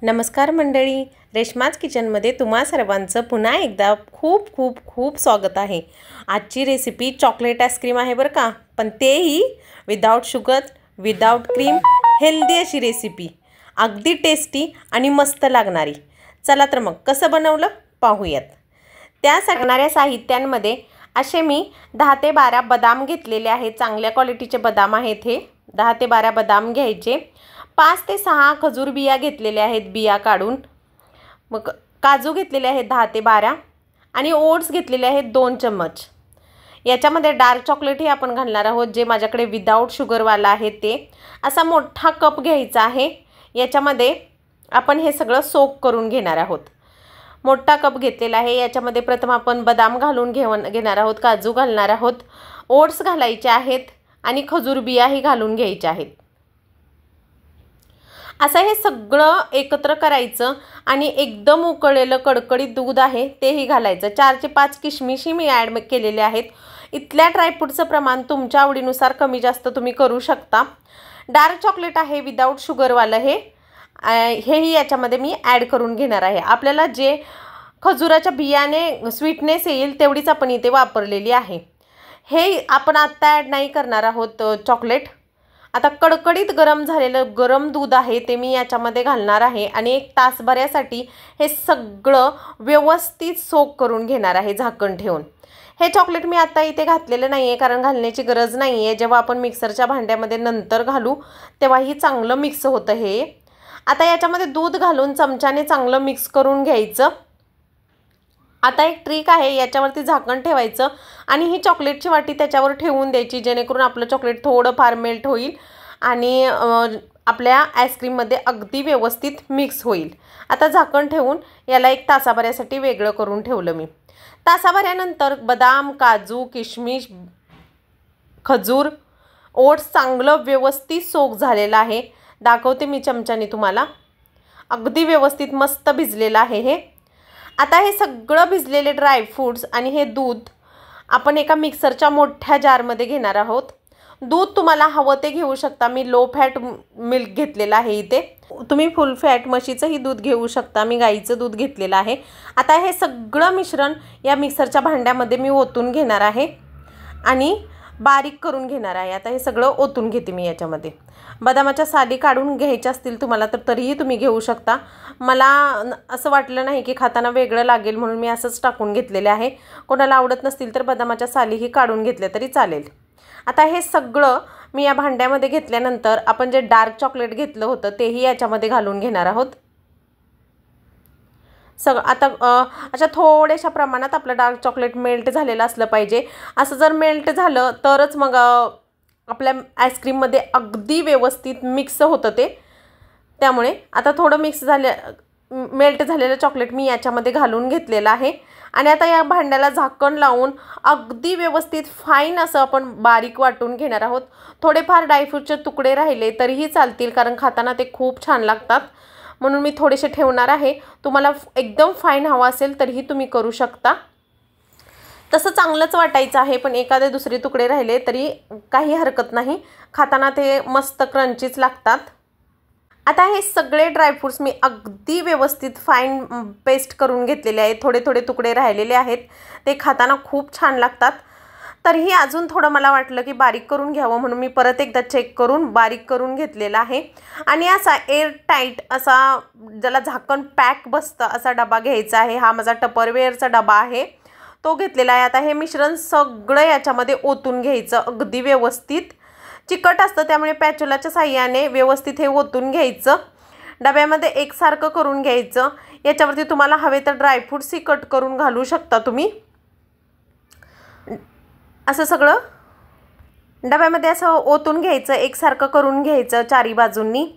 नमस्कार मंडळी, रेश्माज किचनमध्ये तुम्हा सर्वांचं पुन्हा एकदा खूप खूप खूप स्वागत आहे। आजची रेसिपी चॉकलेट आईस्क्रीम आहे बरं का, पण तेही without sugar, without cream, healthy अशी रेसिपी, अगदी टेस्टी आणि मस्त लागणारी। चला तर मग कसं बनवलं पाहूयात। त्या लागणाऱ्या साहित्यांमध्ये असे मी 10 ते 12 बदाम घेतलेले आहेत। चांगल्या क्वालिटीचे बदाम आहेत हे। 10 ते 12 बदाम घ्यायचे। 5 ते 6 खजूर बिया घेतलेल्या आहेत बिया काढून। मग काजू घेतलेले आहेत 10 ते 12 आणि ओट्स घेतलेले आहेत 2 चम्मच। याच्यामध्ये डार्क चॉकलेट ही आपण घालणार आहोत, जे माझ्याकडे विदाउट शुगर वाला आहे ते। असा मोठा कप घ्यायचा आहे। याच्यामध्ये आपण हे सगळं सोक करून घेणार आहोत। मोठा कप घेतलेला आहे। याच्यामध्ये प्रथम आपण बदाम घालून घेणार आहोत, काजू घालणार आहोत, ओट्स घालायचे आहेत आणि खजूर बियाही घालून घ्यायच्या आहेत। असं हे सगळं एकत्र करायचं आणि एकदम उकळलेलं कडकडीत दूध आहे तेही घालायचं। 4 ते 5 किशमिशी मी ॲड केलेले आहेत। इथल्या ड्रायफ्रूटचं प्रमाण तुमच्या आवडीनुसार कमी जास्त तुम्ही करू शकता। डार्क चॉकलेट आहे विदाउट शुगरवालं हेही याच्यामध्ये मी ॲड करून घेणार आहे। आपल्याला जे खजुराच्या बियाने स्वीटनेस येईल तेवढीच आपण इथे वापरलेली आहे। हे आपण आत्ता ॲड नाही करणार आहोत चॉकलेट। आता कडकडीत गरम झालेलं गरम दूध आहे ते मी याच्यामध्ये घालणार आहे आणि 1 तासभरासाठी हे सगळं व्यवस्थित सोक करून घेणार आहे झाकण ठेवून। हे चॉकलेट मी आता इथे घातलेलं नाही आहे, कारण घालण्याची गरज नाही आहे। जेव्हा आपण मिक्सरच्या भांड्यामध्ये नंतर घालू तेव्हाही चांगलं मिक्स होतं हे। आता याच्यामध्ये दूध घालून चमच्याने चांगलं मिक्स करून घ्यायचं। आता एक ट्रिक आहे, याच्यावरती झाकण ठेवायचं आणि ही चॉकलेटची वाटी त्याच्यावर ठेवून द्यायची, जेणेकरून आपलं चॉकलेट थोडं फार मेल्ट होईल आणि आपल्या आईस्क्रीममध्ये अगदी व्यवस्थित मिक्स होईल। आता झाकण ठेवून याला 1 तासाभरासाठी वेगळं करून ठेवलं मी। तासाभरानंतर बदाम, काजू, किशमिश, खजूर, ओट्स चांगलं व्यवस्थित सोक झालेलं आहे। दाखवते मी चमच्याने तुम्हाला। अगदी व्यवस्थित मस्त भिजलेलं आहे हे। आता हे सगळं भिजलेले ड्रायफ्रूट्स आणि हे दूध आपण एका मिक्सरच्या मोठ्या जारमध्ये घेणार आहोत। दूध तुम्हाला हवं ते घेऊ शकता। मी लो फॅट मिल्क घेतलेलं आहे इथे। तुम्ही फुल फॅट म्हशीचंही दूध घेऊ शकता। मी गाईचं दूध घेतलेलं आहे। आता हे सगळं मिश्रण या मिक्सरच्या भांड्यामध्ये मी ओतून घेणार आहे आणि बारीक करून घेणार आहे। आता हे सगळं ओतून घेते मी याच्यामध्ये। बदामाच्या साली काढून घ्यायच्या असतील तुम्हाला तर तरीही तुम्ही घेऊ शकता। मला असं वाटलं नाही की खाताना वेगळं लागेल, म्हणून मी असंच टाकून घेतलेले आहे। कोणाला आवडत नसतील तर बदामाच्या सालीही काढून घेतल्या तरी चालेल। आता हे सगळं मी या भांड्यामध्ये घेतल्यानंतर आपण जे डार्क चॉकलेट घेतलं होतं तेही याच्यामध्ये घालून घेणार आहोत। आता अशा थोड्याशा प्रमाणात आपलं डार्क चॉकलेट मेल्ट झालेलं असलं पाहिजे। असं जर मेल्ट झालं तरच मग आपल्या आईस्क्रीममध्ये अगदी व्यवस्थित मिक्स होतं ते। त्यामुळे आता थोडं मेल्ट झालेलं चॉकलेट मी याच्यामध्ये घालून घेतलेलं आहे आणि आता या भांड्याला झाकण लावून अगदी व्यवस्थित फाईन असं आपण बारीक वाटून घेणार आहोत। थोडेफार ड्रायफ्रूटचे तुकडे राहिले तरीही चालतील, कारण खाताना ते खूप छान लागतात, म्हणून मी थोडेसे ठेवणार आहे। तुम्हाला एकदम फाईन हवा असेल तरीही तुम्ही करू शकता। तसं चांगलंच वाटायचं आहे, पण एखादे दुसरे तुकडे राहिले तरी काही हरकत नाही, खाताना ते मस्त क्रंचीच लागतात। आता हे सगळे ड्रायफ्रूट्स मी अगदी व्यवस्थित फाईन पेस्ट करून घेतलेले आहेत। थोडे थोडे तुकडे राहिलेले आहेत, ते खाताना खूप छान लागतात। तरीही अजून थोडं मला वाटलं की बारीक करून घ्यावं, म्हणून मी परत एकदा चेक करून बारीक करून घेतलेला आहे। आणि असा एअर टाईट असा ज्याला झाकण पॅक बसतं असा डबा घ्यायचा आहे। हा माझा टपरवेअरचा डबा आहे, तो घेतलेला आहे। आता हे मिश्रण सगळं याच्यामध्ये ओतून घ्यायचं अगदी व्यवस्थित। चिकट असतं त्यामुळे पॅचुलाच्या साहाय्याने व्यवस्थित हे ओतून घ्यायचं। डब्यामध्ये एकसारखं करून घ्यायचं। याच्यावरती तुम्हाला हवे तर ड्रायफ्रूट्सही कट करून घालू शकता तुम्ही। असं सगळं डब्यामध्ये असं ओतून घ्यायचं, एकसारखं करून घ्यायचं चारी बाजूंनी।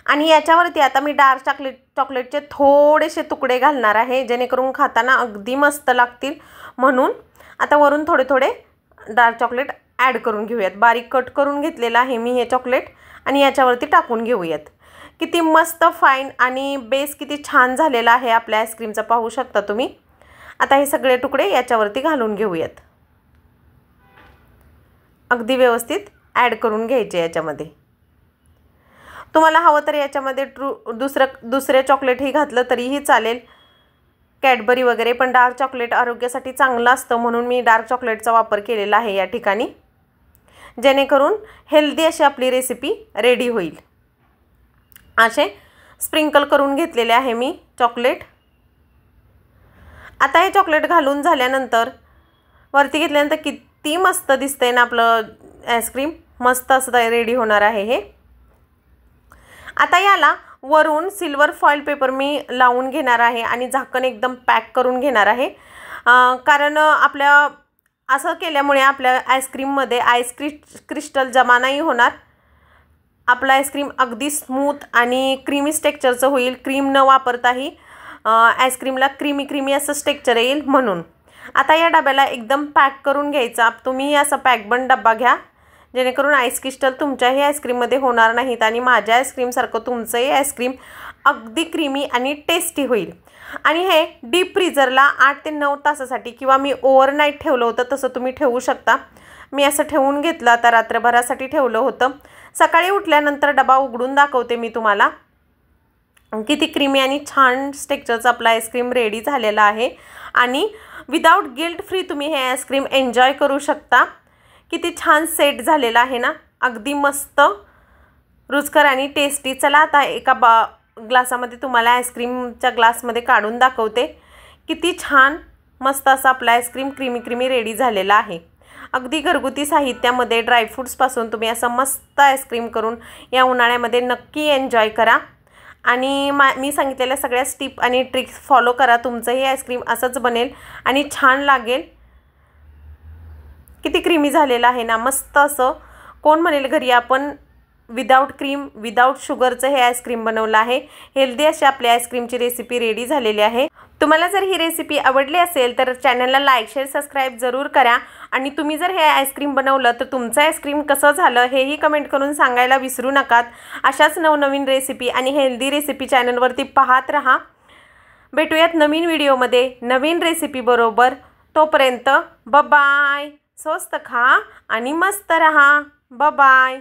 आणि याच्यावरती आता मी डार्क चॉकलेटचे थोडेसे तुकडे घालणार आहे, जेणेकरून खाताना अगदी मस्त लागतील, म्हणून आता वरून थोडे थोडे डार्क चॉकलेट ॲड करून घेऊयात। बारीक कट करून घेतलेलं आहे मी हे चॉकलेट आणि याच्यावरती टाकून घेऊयात। किती मस्त फाईन आणि बेस किती छान झालेला आहे आपल्या आईस्क्रीमचा, पाहू शकता तुम्ही। आता हे सगळे तुकडे याच्यावरती घालून घेऊयात। अगदी व्यवस्थित ॲड करून घ्यायचे याच्यामध्ये। तुम्हाला हवं तर याच्यामध्ये दुसरे चॉकलेटही घातलं तरीही चालेल, कॅडबरी वगैरे, पण डार्क चॉकलेट आरोग्यासाठी चांगलं असतं म्हणून मी डार्क चॉकलेटचा वापर केलेला आहे या ठिकाणी, जेणेकरून हेल्दी अशी आपली रेसिपी रेडी होईल। असे स्प्रिंकल करून घेतलेले आहे मी चॉकलेट। आता हे चॉकलेट घालून झाल्यानंतर वरती घेतल्यानंतर किती मस्त दिसतंय ना आपलं आईस्क्रीम, मस्त असं रेडी होणार आहे हे। आता याला वरून सिल्वर फॉइल पेपर मी लावून घेणार आहे आणि झाकण एकदम पॅक करून घेणार आहे, कारण आपल्या असं केल्यामुळे आपल्या आईस्क्रीममध्ये आईस क्रिस्टल जमा नाही होणार, आपला आईस्क्रीम अगदी स्मूथ आणि क्रीमी टेक्स्चरचं होईल। क्रीम न वापरताही आईस्क्रीमला क्रीमी असं टेक्स्चर येईल म्हणून। आता या डब्याला एकदम पॅक करून घ्यायचा, तुम्ही असा पॅकबंद डब्बा घ्या जेणेकरून आईस क्रिस्टल तुमच्याही आईस्क्रीममध्ये होणार नाहीत आणि माझ्या आईस्क्रीमसारखं तुमचंही आईस्क्रीम अगदी क्रीमी आणि टेस्टी होईल। आणि हे डीप फ्रीजरला 8 ते 9 तासासाठी किंवा मी ओव्हरनाईट ठेवलं होतं तसं तुम्ही ठेवू शकता। मी असं ठेवून घेतलं, आता रात्रभरासाठी ठेवलं होतं। सकाळी उठल्यानंतर डबा उघडून दाखवते मी तुम्हाला किती क्रीमी आणि छान टेक्स्चरचं आपलं आईस्क्रीम रेडी झालेलं आहे आणि विदाउट गिल्ट फ्री तुम्ही हे आईस्क्रीम एन्जॉय करू शकता। किती छान सेट झालेलं आहे ना, अगदी मस्त रुचकर आणि टेस्टी। चला आता एका ग्लासामध्ये तुम्हाला आईस्क्रीमच्या ग्लासमध्ये काढून दाखवते, किती छान मस्त असं आपलं आईस्क्रीम क्रीमी रेडी झालेलं आहे। अगदी घरगुती साहित्यामध्ये ड्रायफ्रूट्सपासून तुम्ही असं मस्त आईस्क्रीम करून या उन्हाळ्यामध्ये नक्की एन्जॉय करा आणि मी सांगितलेल्या सगळ्या टिप आणि ट्रिक्स फॉलो करा, तुमचंही आईस्क्रीम असंच बनेल आणि छान लागेल। किती क्रीमी झालेलं आहे ना, मस्त असं। कोण म्हणेल घरी आपण विदाउट क्रीम विदाउट शुगरचं हे आईस्क्रीम बनवलं आहे। हेल्दी अशी आपल्या आईस्क्रीमची रेसिपी रेडी झालेली आहे। तुम्हाला जर ही रेसिपी आवडली असेल तर चॅनलला लाईक शेअर सबस्क्राईब जरूर करा आणि तुम्ही जर हे आईस्क्रीम बनवलं तर तुमचं आईस्क्रीम कसं झालं हेही कमेंट करून सांगायला विसरू नका। अशाच नवनवीन रेसिपी आणि हेल्दी रेसिपी चॅनलवरती पाहत रहा। भेटूयात नवीन व्हिडिओमध्ये नवीन रेसिपी बरोबर। तोपर्यंत बाय, स्वस्त खा आणि मस्त रहा। बाय।